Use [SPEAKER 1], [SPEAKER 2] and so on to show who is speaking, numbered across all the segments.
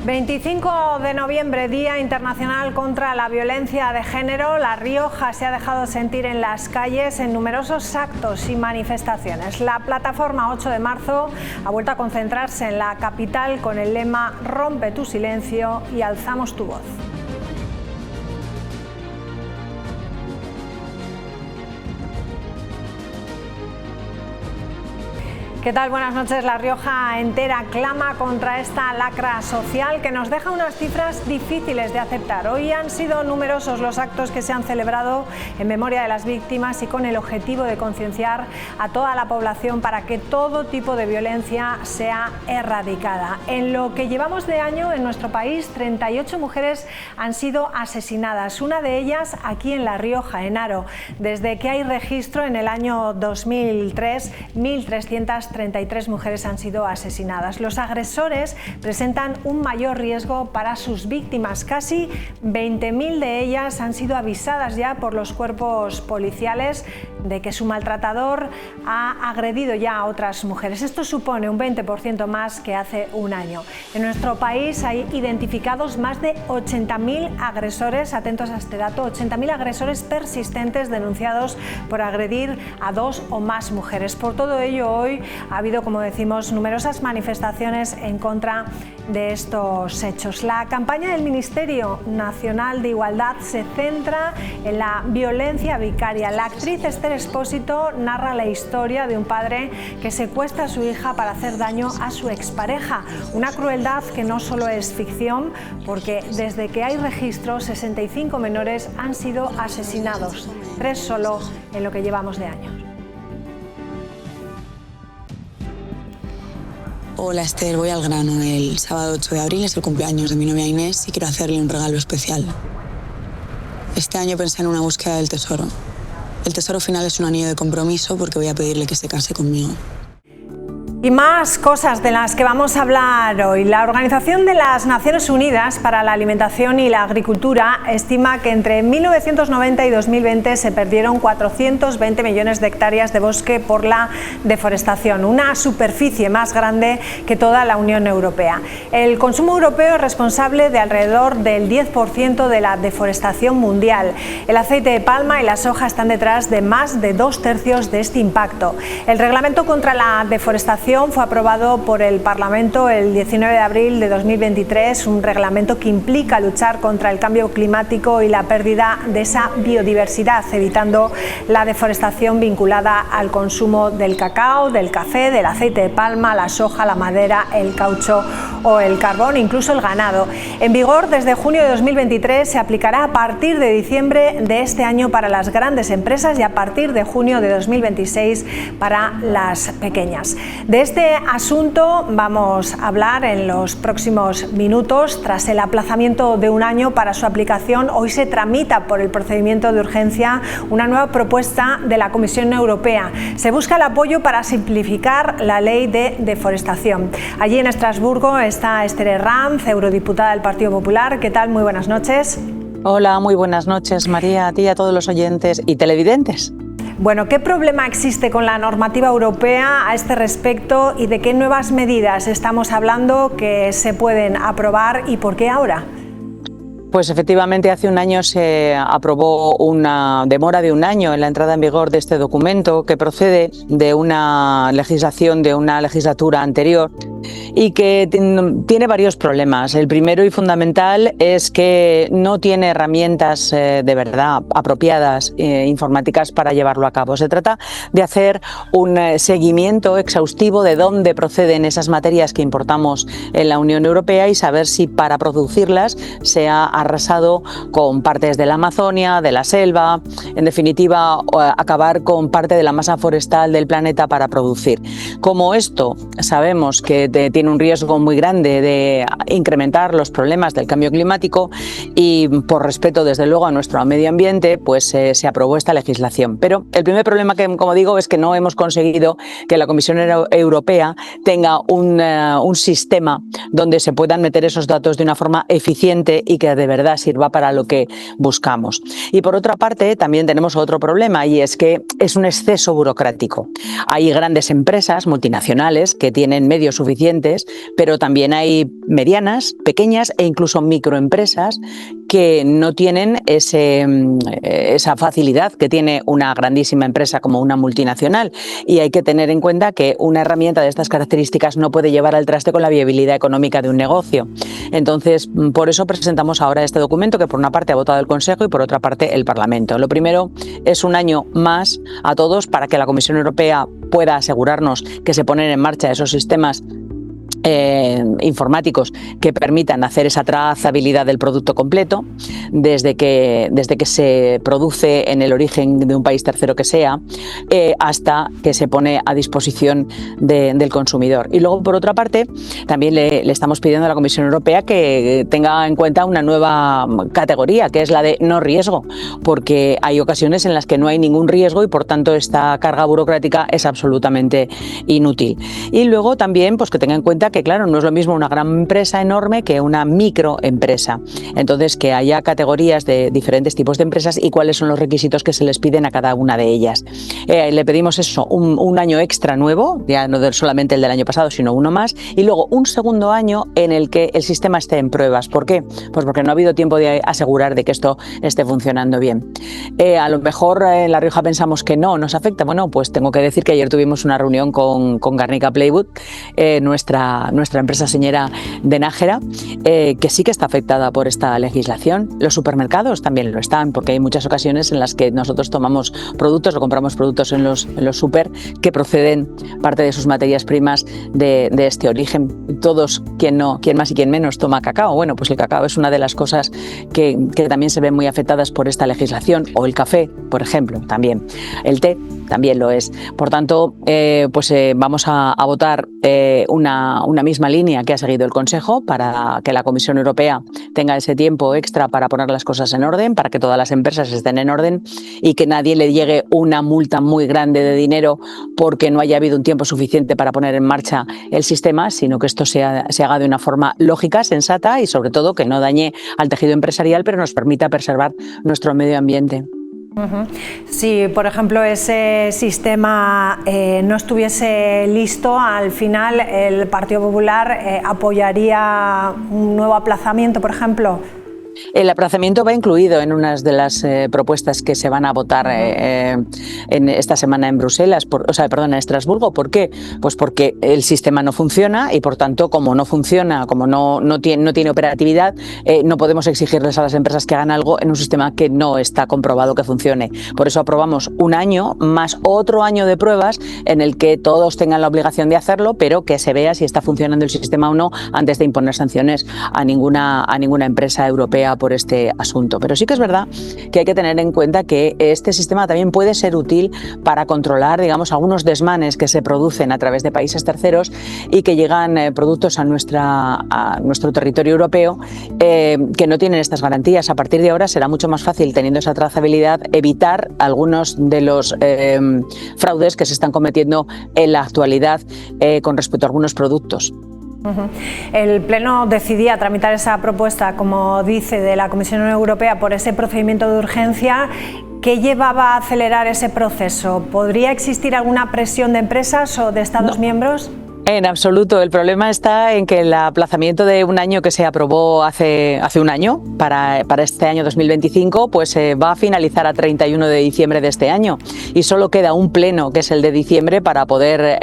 [SPEAKER 1] 25 de noviembre, Día Internacional contra la Violencia de Género. La Rioja se ha dejado sentir en las calles en numerosos actos y manifestaciones. La plataforma 8 de marzo ha vuelto a concentrarse en la capital con el lema "Rompe tu silencio y alzamos tu voz". ¿Qué tal? Buenas noches. La Rioja entera clama contra esta lacra social que nos deja unas cifras difíciles de aceptar. Hoy han sido numerosos los actos que se han celebrado en memoria de las víctimas y con el objetivo de concienciar a toda la población para que todo tipo de violencia sea erradicada. En lo que llevamos de año en nuestro país, 38 mujeres han sido asesinadas, una de ellas aquí en La Rioja, en Haro. Desde que hay registro en el año 2003, 1.333 mujeres han sido asesinadas. Los agresores presentan un mayor riesgo para sus víctimas. Casi 20.000 de ellas han sido avisadas ya por los cuerpos policiales de que su maltratador ha agredido ya a otras mujeres. Esto supone un 20% más que hace un año. En nuestro país hay identificados más de 80.000 agresores, atentos a este dato, 80.000 agresores persistentes denunciados por agredir a 2 o más mujeres. Por todo ello, hoy ha habido, como decimos, numerosas manifestaciones en contra de estos hechos. La campaña del Ministerio Nacional de Igualdad se centra en la violencia vicaria. La actriz Esther Expósito narra la historia de un padre que secuestra a su hija para hacer daño a su expareja. Una crueldad que no solo es ficción, porque desde que hay registro, 65 menores han sido asesinados, 3 solo en lo que llevamos de año.
[SPEAKER 2] Hola Esther, voy al grano. El sábado 8 de abril es el cumpleaños de mi novia Inés y quiero hacerle un regalo especial. Este año pensé en una búsqueda del tesoro. El tesoro final es un anillo de compromiso porque voy a pedirle que se case conmigo.
[SPEAKER 1] Y más cosas de las que vamos a hablar hoy. La Organización de las Naciones Unidas para la Alimentación y la Agricultura estima que entre 1990 y 2020 se perdieron 420 millones de hectáreas de bosque por la deforestación, una superficie más grande que toda la Unión Europea. El consumo europeo es responsable de alrededor del 10% de la deforestación mundial. El aceite de palma y la soja están detrás de más de 2/3 de este impacto. El reglamento contra la deforestación fue aprobado por el Parlamento el 19 de abril de 2023, un reglamento que implica luchar contra el cambio climático y la pérdida de esa biodiversidad, evitando la deforestación vinculada al consumo del cacao, del café, del aceite de palma, la soja, la madera, el caucho o el carbón, incluso el ganado. En vigor desde junio de 2023, se aplicará a partir de diciembre de este año para las grandes empresas y a partir de junio de 2026 para las pequeñas. De este asunto vamos a hablar en los próximos minutos. Tras el aplazamiento de un año para su aplicación, hoy se tramita por el procedimiento de urgencia una nueva propuesta de la Comisión Europea. Se busca el apoyo para simplificar la ley de deforestación. Allí en Estrasburgo está Esther Herranz, eurodiputada del Partido Popular. ¿Qué tal? Muy buenas noches.
[SPEAKER 3] Hola, muy buenas noches, María, a ti y a todos los oyentes y televidentes.
[SPEAKER 1] Bueno, ¿qué problema existe con la normativa europea a este respecto y de qué nuevas medidas estamos hablando que se pueden aprobar y por qué ahora?
[SPEAKER 3] Pues efectivamente hace un año se aprobó una demora de un año en la entrada en vigor de este documento que procede de una legislación de una legislatura anterior y que tiene varios problemas. El primero y fundamental es que no tiene herramientas de verdad apropiadas informáticas para llevarlo a cabo. Se trata de hacer un seguimiento exhaustivo de dónde proceden esas materias que importamos en la Unión Europea y saber si para producirlas se ha arrasado con partes de la Amazonia, de la selva, en definitiva acabar con parte de la masa forestal del planeta para producir. Como esto sabemos que tiene un riesgo muy grande de incrementar los problemas del cambio climático y por respeto desde luego a nuestro medio ambiente, pues se aprobó esta legislación. Pero el primer problema que, como digo, es que no hemos conseguido que la Comisión Europea tenga un sistema donde se puedan meter esos datos de una forma eficiente y que de verdad sirva para lo que buscamos. Y por otra parte también tenemos otro problema y es que es un exceso burocrático. Hay grandes empresas multinacionales que tienen medios suficientes incipientes, pero también hay medianas, pequeñas e incluso microempresas que no tienen esa facilidad que tiene una grandísima empresa como una multinacional, y hay que tener en cuenta que una herramienta de estas características no puede llevar al traste con la viabilidad económica de un negocio. Entonces, por eso presentamos ahora este documento que por una parte ha votado el Consejo y por otra parte el Parlamento. Lo primero es un año más a todos para que la Comisión Europea pueda asegurarnos que se ponen en marcha esos sistemas informáticos que permitan hacer esa trazabilidad del producto completo desde que se produce en el origen de un país tercero que sea hasta que se pone a disposición del consumidor. Y luego, por otra parte, también le estamos pidiendo a la Comisión Europea que tenga en cuenta una nueva categoría, que es la de no riesgo, porque hay ocasiones en las que no hay ningún riesgo y por tanto esta carga burocrática es absolutamente inútil. Y luego también pues que tenga en cuenta que, claro, no es lo mismo una gran empresa enorme que una microempresa. Entonces, que haya categorías de diferentes tipos de empresas y cuáles son los requisitos que se les piden a cada una de ellas. Le pedimos eso, un año extra nuevo, ya no solamente el del año pasado, sino uno más, y luego un segundo año en el que el sistema esté en pruebas. ¿Por qué? Pues porque no ha habido tiempo de asegurar de que esto esté funcionando bien. A lo mejor en La Rioja pensamos que no nos afecta. Bueno, pues tengo que decir que ayer tuvimos una reunión con Garnica Playwood, nuestra empresa señera de Nájera, que sí que está afectada por esta legislación. Los supermercados también lo están, porque hay muchas ocasiones en las que nosotros tomamos productos o compramos productos en los super que proceden parte de sus materias primas de este origen. Todos, quien más y quien menos, toma cacao. Bueno, pues el cacao es una de las cosas que también se ven muy afectadas por esta legislación, o el café, por ejemplo, también. El té también lo es. Por tanto, vamos a votar una misma línea que ha seguido el Consejo para que la Comisión Europea tenga ese tiempo extra para poner las cosas en orden, para que todas las empresas estén en orden y que nadie le llegue una multa muy grande de dinero porque no haya habido un tiempo suficiente para poner en marcha el sistema, sino que esto se haga de una forma lógica, sensata y sobre todo que no dañe al tejido empresarial, pero nos permita preservar nuestro medio ambiente.
[SPEAKER 1] Si, por ejemplo, ese sistema no estuviese listo, al final el Partido Popular apoyaría un nuevo aplazamiento, por ejemplo.
[SPEAKER 3] El aplazamiento va incluido en unas de las propuestas que se van a votar en esta semana en Bruselas, en Estrasburgo. ¿Por qué? Pues porque el sistema no funciona y, por tanto, como no funciona, como no tiene operatividad, no podemos exigirles a las empresas que hagan algo en un sistema que no está comprobado que funcione. Por eso aprobamos un año más otro año de pruebas en el que todos tengan la obligación de hacerlo, pero que se vea si está funcionando el sistema o no antes de imponer sanciones a ninguna empresa europea por este asunto. Pero sí que es verdad que hay que tener en cuenta que este sistema también puede ser útil para controlar, digamos, algunos desmanes que se producen a través de países terceros y que llegan productos a nuestro territorio europeo que no tienen estas garantías. A partir de ahora será mucho más fácil, teniendo esa trazabilidad, evitar algunos de los fraudes que se están cometiendo en la actualidad con respecto a algunos productos.
[SPEAKER 1] El Pleno decidía tramitar esa propuesta, como dice, de la Comisión Europea por ese procedimiento de urgencia. ¿Qué llevaba a acelerar ese proceso? ¿Podría existir alguna presión de empresas o de Estados miembros?
[SPEAKER 3] En absoluto. El problema está en que el aplazamiento de un año que se aprobó hace un año para este año 2025 pues va a finalizar a 31 de diciembre de este año y solo queda un pleno, que es el de diciembre, para poder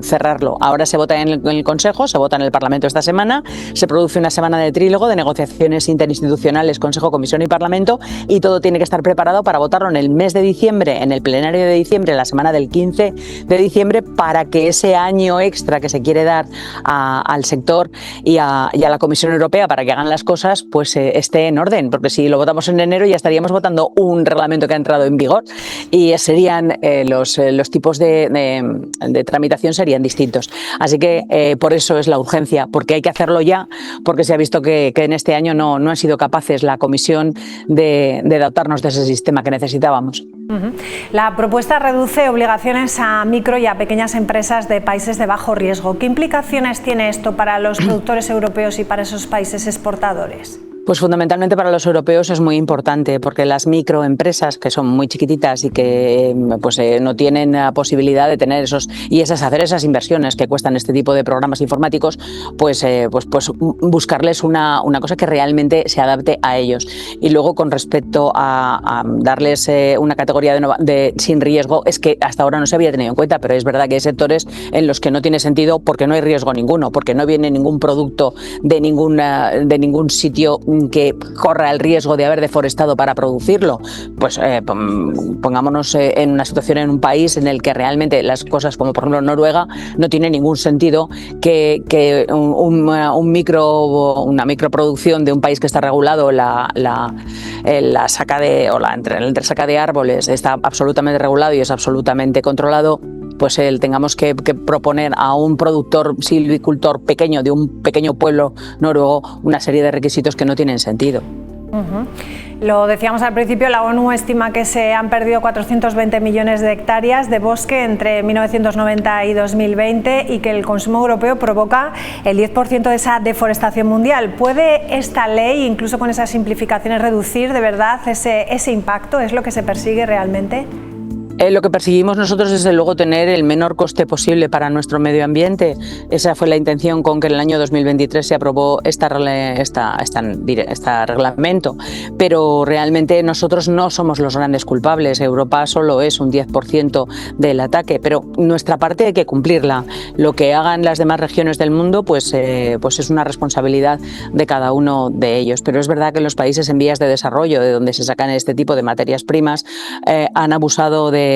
[SPEAKER 3] cerrarlo. Ahora se vota en el Consejo, se vota en el Parlamento esta semana, se produce una semana de trílogo, de negociaciones interinstitucionales, Consejo, Comisión y Parlamento, y todo tiene que estar preparado para votarlo en el mes de diciembre, en el plenario de diciembre, la semana del 15 de diciembre, para que ese año extra que se quiere dar al sector y a la Comisión Europea para que hagan las cosas, pues esté en orden, porque si lo votamos en enero ya estaríamos votando un reglamento que ha entrado en vigor y serían los tipos de tramitación serían distintos. Así que por eso es la urgencia, porque hay que hacerlo ya, porque se ha visto que en este año no han sido capaces la Comisión de dotarnos de ese sistema que necesitábamos.
[SPEAKER 1] La propuesta reduce obligaciones a micro y a pequeñas empresas de países de bajo riesgo. ¿Qué implicaciones tiene esto para los productores europeos y para esos países exportadores?
[SPEAKER 3] Pues fundamentalmente para los europeos es muy importante, porque las microempresas, que son muy chiquititas y que no tienen la posibilidad de tener hacer esas inversiones que cuestan este tipo de programas informáticos, pues buscarles una cosa que realmente se adapte a ellos. Y luego, con respecto a darles una categoría de sin riesgo, es que hasta ahora no se había tenido en cuenta, pero es verdad que hay sectores en los que no tiene sentido porque no hay riesgo ninguno, porque no viene ningún producto de ningún sitio que corra el riesgo de haber deforestado para producirlo. Pues pongámonos en una situación en un país en el que realmente las cosas, como por ejemplo Noruega, no tiene ningún sentido que una microproducción de un país que está regulado, el entresaca de árboles está absolutamente regulado y es absolutamente controlado, pues tengamos que proponer a un productor silvicultor pequeño de un pequeño pueblo noruego una serie de requisitos que no tienen sentido.
[SPEAKER 1] Lo decíamos al principio, la ONU estima que se han perdido 420 millones de hectáreas de bosque entre 1990 y 2020 y que el consumo europeo provoca el 10% de esa deforestación mundial. ¿Puede esta ley, incluso con esas simplificaciones, reducir de verdad ese impacto? ¿Es lo que se persigue realmente?
[SPEAKER 3] Lo que perseguimos nosotros es, desde luego, tener el menor coste posible para nuestro medio ambiente. Esa fue la intención con que en el año 2023 se aprobó este reglamento. Pero realmente nosotros no somos los grandes culpables. Europa solo es un 10% del ataque, pero nuestra parte hay que cumplirla. Lo que hagan las demás regiones del mundo, pues es una responsabilidad de cada uno de ellos. Pero es verdad que los países en vías de desarrollo, de donde se sacan este tipo de materias primas, han abusado de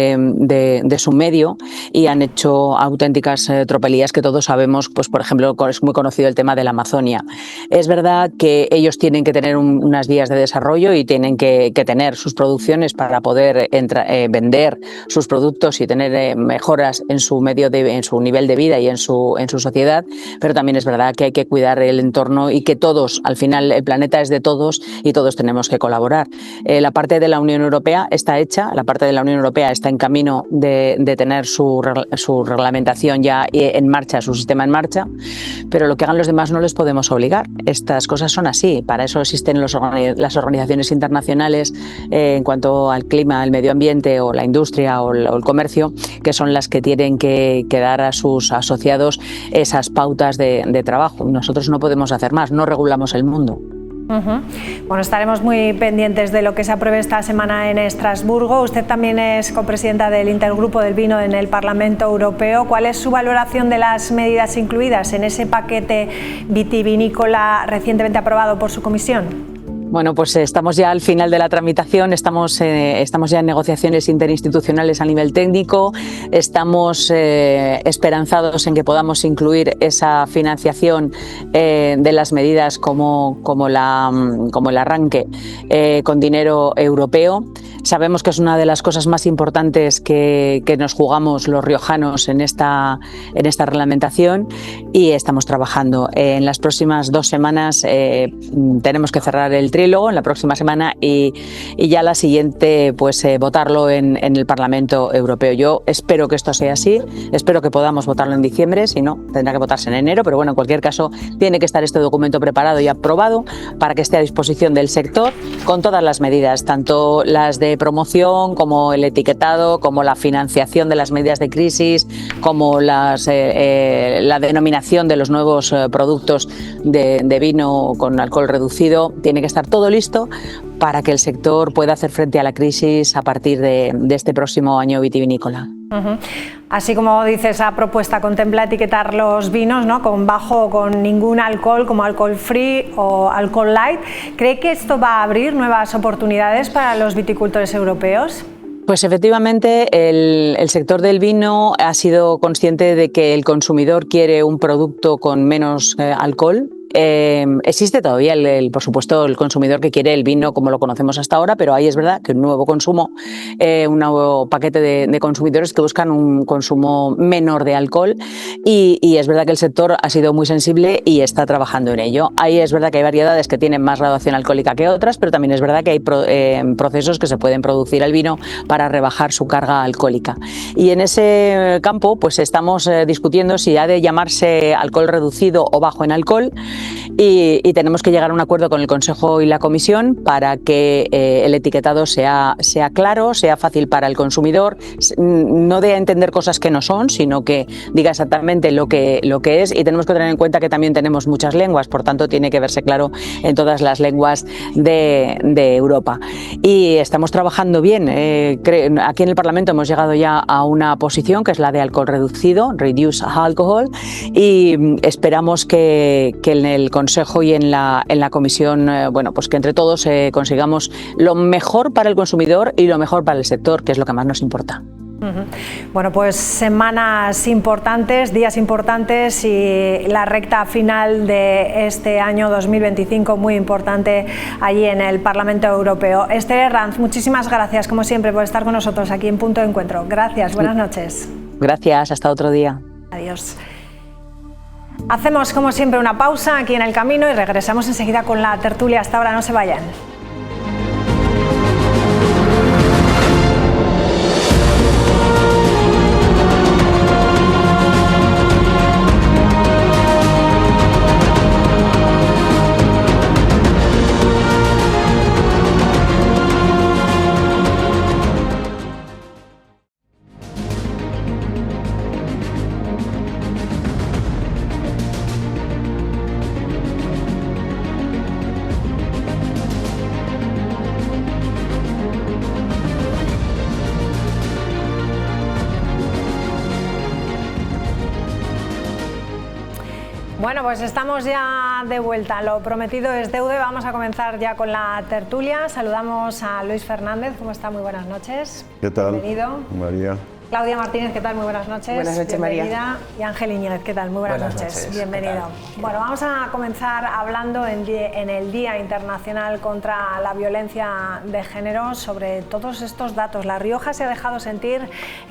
[SPEAKER 3] su medio y han hecho auténticas tropelías que todos sabemos. Pues por ejemplo, es muy conocido el tema de la Amazonia. Es verdad que ellos tienen que tener unas vías de desarrollo y tienen que tener sus producciones para poder vender sus productos y tener mejoras en su en su nivel de vida y en su sociedad, pero también es verdad que hay que cuidar el entorno y que todos, al final, el planeta es de todos y todos tenemos que colaborar. La parte de la Unión Europea está hecha, la parte de la Unión Europea está en camino de tener su reglamentación ya en marcha, su sistema en marcha, pero lo que hagan los demás no les podemos obligar. Estas cosas son así, para eso existen las organizaciones internacionales en cuanto al clima, el medio ambiente o la industria o el comercio, que son las que tienen que dar a sus asociados esas pautas de trabajo. Nosotros no podemos hacer más, no regulamos el mundo.
[SPEAKER 1] Bueno, estaremos muy pendientes de lo que se apruebe esta semana en Estrasburgo. Usted también es copresidenta del Intergrupo del Vino en el Parlamento Europeo. ¿Cuál es su valoración de las medidas incluidas en ese paquete vitivinícola recientemente aprobado por su comisión?
[SPEAKER 3] Bueno, pues estamos ya al final de la tramitación, estamos ya en negociaciones interinstitucionales a nivel técnico, estamos esperanzados en que podamos incluir esa financiación de las medidas como el arranque con dinero europeo. Sabemos que es una de las cosas más importantes que nos jugamos los riojanos en esta reglamentación y estamos trabajando. En las próximas 2 semanas tenemos que cerrar el trílogo, en la próxima semana, y ya la siguiente votarlo en el Parlamento Europeo. Yo espero que esto sea así, espero que podamos votarlo en diciembre, si no tendrá que votarse en enero, pero bueno, en cualquier caso tiene que estar este documento preparado y aprobado para que esté a disposición del sector con todas las medidas, tanto las de promoción, como el etiquetado, como la financiación de las medidas de crisis, como la denominación de los nuevos productos de vino con alcohol reducido. Tiene que estar todo listo para que el sector pueda hacer frente a la crisis a partir de este próximo año vitivinícola.
[SPEAKER 1] Así como dice, esa propuesta contempla etiquetar los vinos, ¿no?, con bajo o con ningún alcohol, como alcohol free o alcohol light. ¿Cree que esto va a abrir nuevas oportunidades para los viticultores europeos?
[SPEAKER 3] Pues efectivamente el sector del vino ha sido consciente de que el consumidor quiere un producto con menos alcohol. Existe todavía, por supuesto, el consumidor que quiere el vino como lo conocemos hasta ahora, pero ahí es verdad que un nuevo consumo, un nuevo paquete de consumidores que buscan un consumo menor de alcohol y es verdad que el sector ha sido muy sensible y está trabajando en ello. Ahí es verdad que hay variedades que tienen más graduación alcohólica que otras, pero también es verdad que hay procesos que se pueden producir al vino para rebajar su carga alcohólica. Y en ese campo pues estamos discutiendo si ha de llamarse alcohol reducido o bajo en alcohol. y tenemos que llegar a un acuerdo con el Consejo y la Comisión para que el etiquetado sea claro, sea fácil para el consumidor, no dé a entender cosas que no son, sino que diga exactamente lo que es, y tenemos que tener en cuenta que también tenemos muchas lenguas, por tanto tiene que verse claro en todas las lenguas de Europa. Y estamos trabajando bien. Aquí en el Parlamento hemos llegado ya a una posición que es la de alcohol reducido, Reduced Alcohol, y esperamos que en el Consejo y en la Comisión, bueno, pues que entre todos consigamos lo mejor para el consumidor y lo mejor para el sector, que es lo que más nos importa.
[SPEAKER 1] Bueno, pues semanas importantes, días importantes y la recta final de este año 2025 muy importante allí en el Parlamento Europeo. Esther Herranz, muchísimas gracias como siempre por estar con nosotros aquí en Punto de Encuentro. Gracias, buenas noches.
[SPEAKER 3] Gracias, hasta otro día.
[SPEAKER 1] Adiós. Hacemos como siempre una pausa aquí en el camino y regresamos enseguida con la tertulia. Hasta ahora, no se vayan. Bueno, pues estamos ya de vuelta, lo prometido es deuda. Vamos a comenzar ya con la tertulia. Saludamos a Luis Fernández, ¿cómo está? Muy buenas noches.
[SPEAKER 4] ¿Qué tal?
[SPEAKER 1] Bienvenido.
[SPEAKER 4] María.
[SPEAKER 1] Claudia Martínez, ¿qué tal? Muy buenas noches.
[SPEAKER 3] Buenas noches,
[SPEAKER 1] bienvenida.
[SPEAKER 3] María.
[SPEAKER 1] Y Ángel Iñiguez, ¿qué tal? Muy buenas noches. Bienvenido. Bueno, vamos a comenzar hablando en el Día Internacional contra la Violencia de Género sobre todos estos datos. La Rioja se ha dejado sentir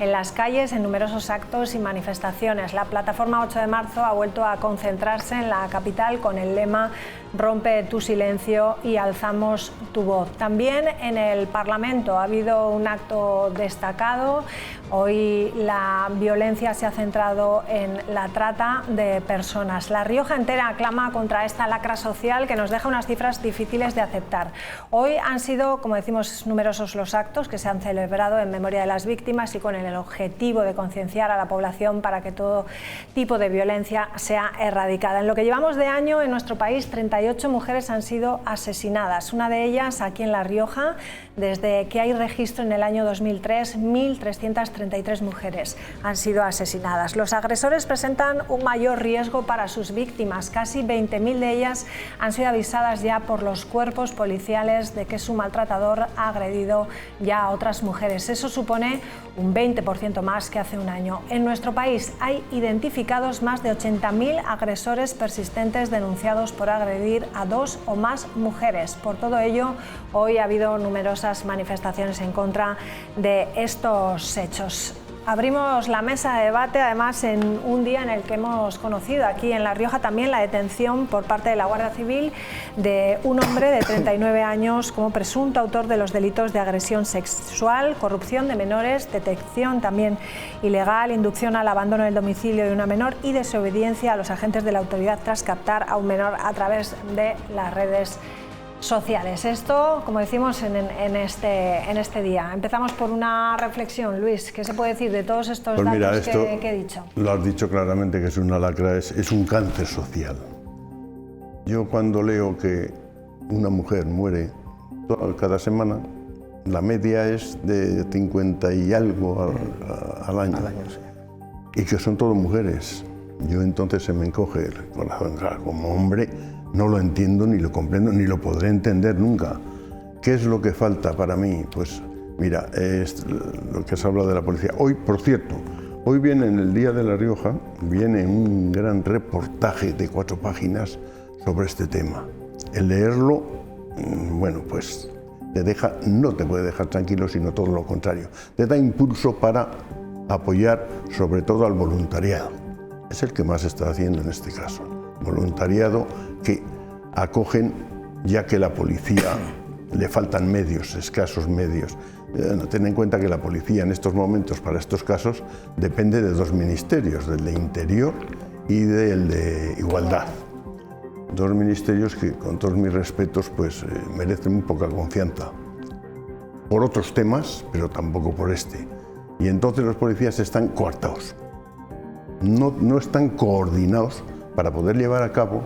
[SPEAKER 1] en las calles en numerosos actos y manifestaciones. La plataforma 8 de marzo ha vuelto a concentrarse en la capital con el lema "Rompe tu silencio y alzamos tu voz". También en el Parlamento ha habido un acto destacado. Hoy la violencia se ha centrado en la trata de personas. La Rioja entera clama contra esta lacra social que nos deja unas cifras difíciles de aceptar. Hoy han sido, como decimos, numerosos los actos que se han celebrado en memoria de las víctimas y con el objetivo de concienciar a la población para que todo tipo de violencia sea erradicada. En lo que llevamos de año en nuestro país, 38 mujeres han sido asesinadas. Una de ellas aquí en La Rioja, desde que hay registro en el año 2003, 1.333 mujeres han sido asesinadas. Los agresores presentan un mayor riesgo para sus víctimas. Casi 20.000 de ellas han sido avisadas ya por los cuerpos policiales de que su maltratador ha agredido ya a otras mujeres. Eso supone un 20% más que hace un año. En nuestro país hay identificados más de 80.000 agresores persistentes denunciados por agredir a 2 o más mujeres. Por todo ello, hoy ha habido numerosas manifestaciones en contra de estos hechos. Abrimos la mesa de debate, además, en un día en el que hemos conocido aquí en La Rioja también la detención por parte de la Guardia Civil de un hombre de 39 años como presunto autor de los delitos de agresión sexual, corrupción de menores, detección también ilegal, inducción al abandono del domicilio de una menor y desobediencia a los agentes de la autoridad tras captar a un menor a través de las redes sociales. Esto, como decimos, en este día. Empezamos por una reflexión. Luis, ¿qué se puede decir de todos estos datos que he dicho?
[SPEAKER 4] Lo has dicho claramente, que es una lacra, es un cáncer social. Yo cuando leo que una mujer muere cada semana, la media es de 50 y algo al año. Sí. Y que son todas mujeres. Yo entonces se me encoge el corazón. Como hombre no lo entiendo, ni lo comprendo, ni lo podré entender nunca. ¿Qué es lo que falta para mí? Pues mira, es lo que se habla de la policía. Hoy, por cierto, hoy viene en el Día de La Rioja, viene un gran reportaje de 4 páginas sobre este tema. El leerlo, bueno, pues no te puede dejar tranquilo, sino todo lo contrario. Te da impulso para apoyar sobre todo al voluntariado. Es el que más está haciendo en este caso. Voluntariado que acogen, ya que la policía le faltan medios, escasos medios. Ten en cuenta que la policía en estos momentos, para estos casos, depende de 2 ministerios, del de Interior y del de Igualdad. dos ministerios que, con todos mis respetos, pues merecen muy poca confianza. Por otros temas, pero tampoco por este. Y entonces los policías están coartados. No están coordinados para poder llevar a cabo,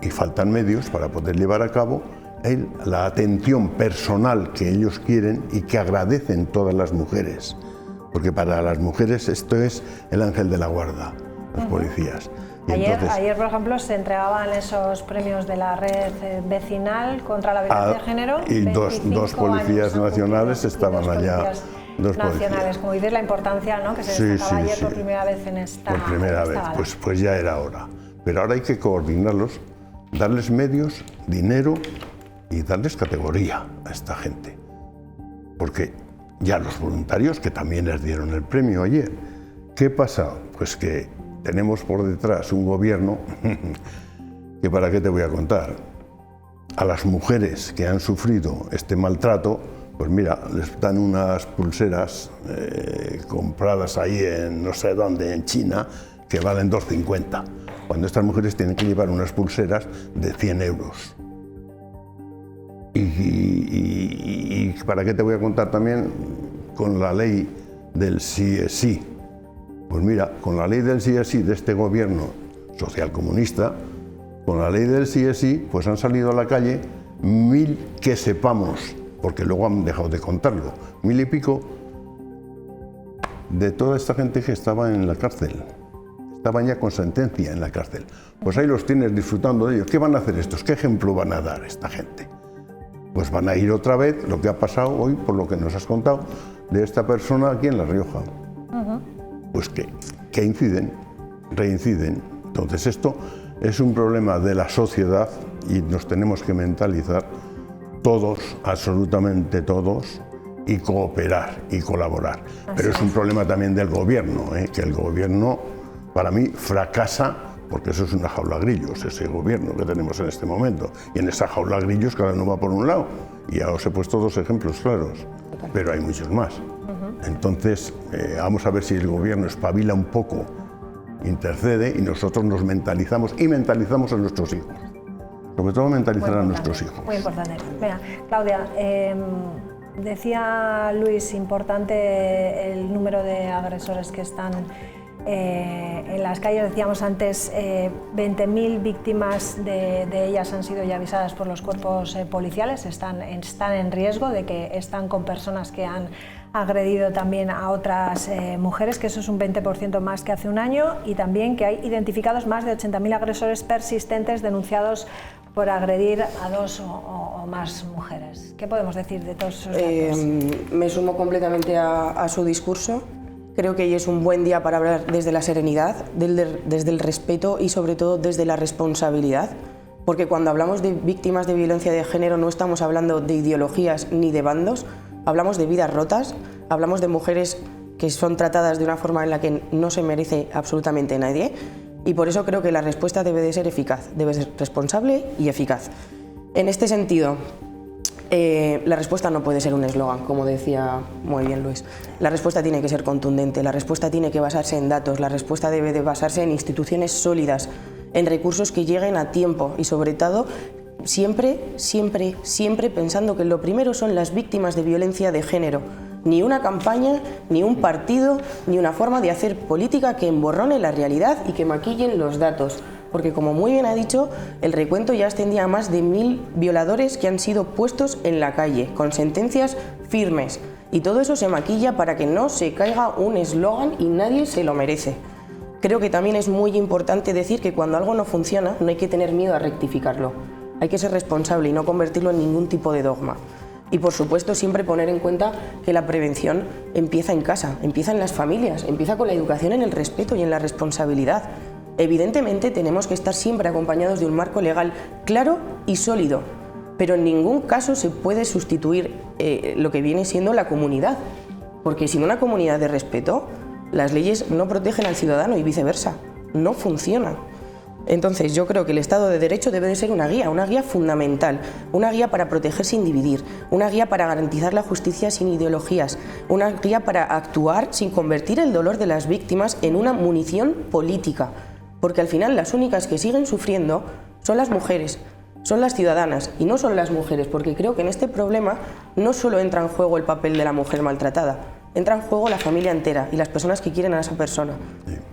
[SPEAKER 4] y faltan medios para poder llevar a cabo la atención personal que ellos quieren y que agradecen todas las mujeres. Porque para las mujeres esto es el ángel de la guarda, los policías.
[SPEAKER 1] Ayer, por ejemplo, se entregaban esos premios de la red vecinal contra la violencia de género.
[SPEAKER 4] Y dos policías nacionales estaban allá. Dos
[SPEAKER 1] nacionales,
[SPEAKER 4] policías.
[SPEAKER 1] como dices, la importancia, ¿no?, que se destacaba ayer por primera vez en esta.
[SPEAKER 4] Por primera vez, pues ya era hora. Pero ahora hay que coordinarlos, darles medios, dinero y darles categoría a esta gente. Porque ya los voluntarios, que también les dieron el premio ayer, ¿qué pasa? Pues que tenemos por detrás un gobierno que, ¿para qué te voy a contar? A las mujeres que han sufrido este maltrato, pues mira, les dan unas pulseras compradas ahí en no sé dónde, en China, que valen 2,50, cuando estas mujeres tienen que llevar unas pulseras de 100 euros. Y ¿para qué te voy a contar también con la ley del sí es sí? Pues mira, con la ley del sí es sí de este gobierno socialcomunista, con la ley del sí es sí, pues han salido a la calle 1000 que sepamos, porque luego han dejado de contarlo, 1000 y pico de toda esta gente que estaba en la cárcel. Estaban ya con sentencia en la cárcel. Pues ahí los tienes disfrutando de ellos. ¿Qué van a hacer estos? ¿Qué ejemplo van a dar esta gente? Pues van a ir otra vez, lo que ha pasado hoy, por lo que nos has contado, de esta persona aquí en La Rioja. Pues que inciden, reinciden. Entonces esto es un problema de la sociedad y nos tenemos que mentalizar todos, absolutamente todos, y cooperar y colaborar. Pero es un problema también del gobierno, que el gobierno, para mí, fracasa, porque eso es una jaula de grillos, ese gobierno que tenemos en este momento. Y en esa jaula de grillos cada uno va por un lado. Y ya os he puesto dos ejemplos claros, pero hay muchos más. Entonces, vamos a ver si el gobierno espabila un poco, intercede, y nosotros nos mentalizamos y mentalizamos a nuestros hijos. Sobre todo mentalizar a nuestros hijos.
[SPEAKER 1] Muy importante. Mira, Claudia, decía Luis, importante el número de agresores que están en las calles. Decíamos antes, 20.000 víctimas de ellas han sido ya avisadas por los cuerpos policiales, están en riesgo de que están con personas que han agredido también a otras mujeres, que eso es un 20% más que hace un año, y también que hay identificados más de 80.000 agresores persistentes denunciados por agredir a dos o más mujeres. ¿Qué podemos decir de todos esos datos?
[SPEAKER 5] Me sumo completamente a su discurso. Creo que hoy es un buen día para hablar desde la serenidad, desde el respeto y sobre todo desde la responsabilidad, porque cuando hablamos de víctimas de violencia de género no estamos hablando de ideologías ni de bandos, hablamos de vidas rotas, hablamos de mujeres que son tratadas de una forma en la que no se merece absolutamente nadie, y por eso creo que la respuesta debe de ser eficaz, debe ser responsable y eficaz. En este sentido, la respuesta no puede ser un eslogan, como decía muy bien Luis. La respuesta tiene que ser contundente, la respuesta tiene que basarse en datos, la respuesta debe de basarse en instituciones sólidas, en recursos que lleguen a tiempo y sobre todo siempre pensando que lo primero son las víctimas de violencia de género. Ni una campaña, ni un partido, ni una forma de hacer política que emborrone la realidad y que maquillen los datos. Porque, como muy bien ha dicho, el recuento ya ascendía a más de 1000 violadores que han sido puestos en la calle, con sentencias firmes. Y todo eso se maquilla para que no se caiga un eslogan y nadie se lo merece. Creo que también es muy importante decir que cuando algo no funciona no hay que tener miedo a rectificarlo. Hay que ser responsable y no convertirlo en ningún tipo de dogma. Y por supuesto siempre poner en cuenta que la prevención empieza en casa, empieza en las familias, empieza con la educación en el respeto y en la responsabilidad. Evidentemente tenemos que estar siempre acompañados de un marco legal claro y sólido, pero en ningún caso se puede sustituir lo que viene siendo la comunidad, porque sin una comunidad de respeto, las leyes no protegen al ciudadano y viceversa, no funcionan. Entonces yo creo que el Estado de Derecho debe de ser una guía fundamental, una guía para proteger sin dividir, una guía para garantizar la justicia sin ideologías, una guía para actuar sin convertir el dolor de las víctimas en una munición política. porque al final las únicas que siguen sufriendo son las mujeres, son las ciudadanas y no son las mujeres, porque creo que en este problema no solo entra en juego el papel de la mujer maltratada, entra en juego la familia entera y las personas que quieren a esa persona.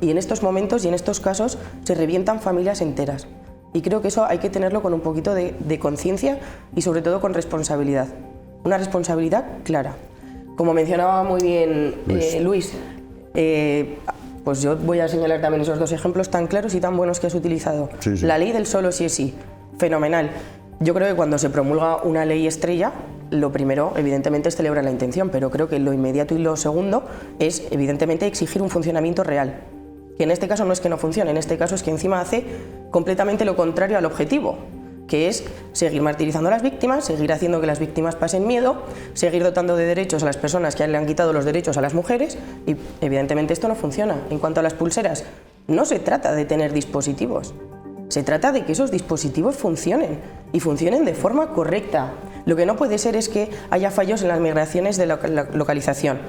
[SPEAKER 5] Y en estos momentos y en estos casos se revientan familias enteras. Y creo que eso hay que tenerlo con un poquito de conciencia y sobre todo con responsabilidad. Una responsabilidad clara. Como mencionaba muy bien Luis, pues yo voy a señalar también esos dos ejemplos tan claros y tan buenos que has utilizado.
[SPEAKER 4] Sí, sí.
[SPEAKER 5] La ley del solo sí es sí, fenomenal. Yo creo que cuando se promulga una ley estrella, lo primero, evidentemente, es celebrar la intención, pero creo que lo inmediato y lo segundo es, evidentemente, exigir un funcionamiento real. Que en este caso no es que no funcione, en este caso es que encima hace completamente lo contrario al objetivo, que es seguir martirizando a las víctimas, seguir haciendo que las víctimas pasen miedo, seguir dotando de derechos a las personas que le han quitado los derechos a las mujeres y, evidentemente, esto no funciona. En cuanto a las pulseras, no se trata de tener dispositivos, se trata de que esos dispositivos funcionen y funcionen de forma correcta. Lo que no puede ser es que haya fallos en las migraciones de localización,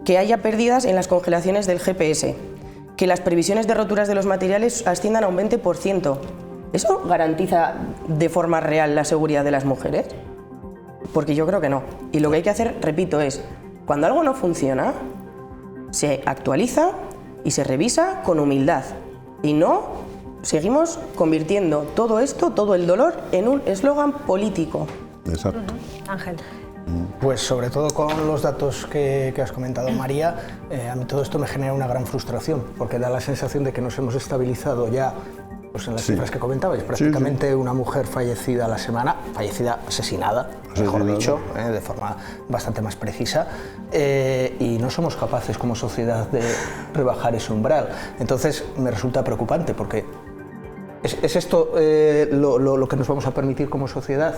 [SPEAKER 5] que haya pérdidas en las congelaciones del GPS, que las previsiones de roturas de los materiales asciendan a un 20%. ¿Eso garantiza de forma real la seguridad de las mujeres? Porque yo creo que no. Y lo que hay que hacer, repito, es cuando algo no funciona, se actualiza y se revisa con humildad. Y no seguimos convirtiendo todo esto, todo el dolor, en un eslogan político.
[SPEAKER 4] Exacto.
[SPEAKER 1] Ángel.
[SPEAKER 6] Pues sobre todo con los datos que has comentado, María, a mí todo esto me genera una gran frustración, porque da la sensación de que nos hemos estabilizado ya pues en las cifras que comentabais, prácticamente una mujer fallecida a la semana, asesinada, mejor dicho, de forma bastante más precisa, y no somos capaces como sociedad de rebajar ese umbral. Entonces me resulta preocupante, porque ¿es esto lo que nos vamos a permitir como sociedad?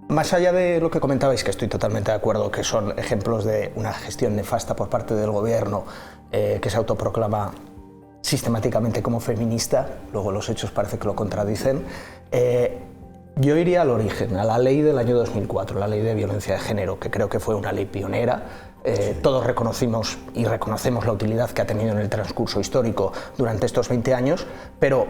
[SPEAKER 6] Más allá de lo que comentabais, que estoy totalmente de acuerdo, que son ejemplos de una gestión nefasta por parte del gobierno que se autoproclama sistemáticamente como feminista, luego los hechos parece que lo contradicen, yo iría al origen, a la ley del año 2004, la ley de violencia de género, que creo que fue una ley pionera. Todos reconocimos y reconocemos la utilidad que ha tenido en el transcurso histórico durante estos 20 años, pero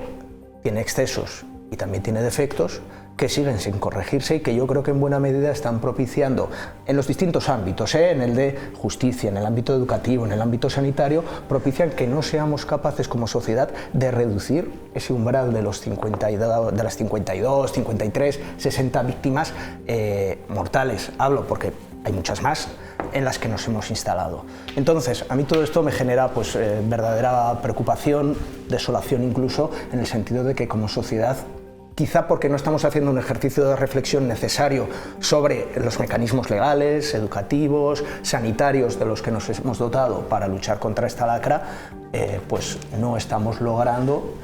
[SPEAKER 6] tiene excesos y también tiene defectos que siguen sin corregirse y que yo creo que en buena medida están propiciando en los distintos ámbitos, en el de justicia, en el ámbito educativo, en el ámbito sanitario, propician que no seamos capaces como sociedad de reducir ese umbral de las 52, 53, 60 víctimas mortales. Hablo porque hay muchas más en las que nos hemos instalado. Entonces, a mí todo esto me genera pues, verdadera preocupación, desolación incluso, en el sentido de que como sociedad, quizá porque no estamos haciendo un ejercicio de reflexión necesario sobre los mecanismos legales, educativos, sanitarios de los que nos hemos dotado para luchar contra esta lacra, pues no estamos logrando,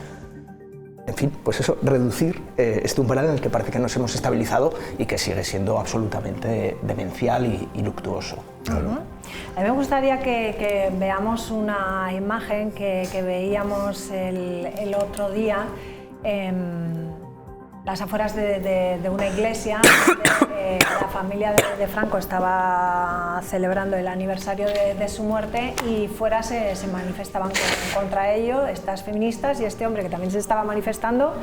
[SPEAKER 6] en fin, pues eso, reducir este umbral en el que parece que nos hemos estabilizado y que sigue siendo absolutamente demencial y luctuoso.
[SPEAKER 1] Claro. A mí me gustaría que veamos una imagen que veíamos el otro día. Las afueras de una iglesia, la familia de Franco estaba celebrando el aniversario de su muerte y fuera se manifestaban contra ello estas feministas, y este hombre que también se estaba manifestando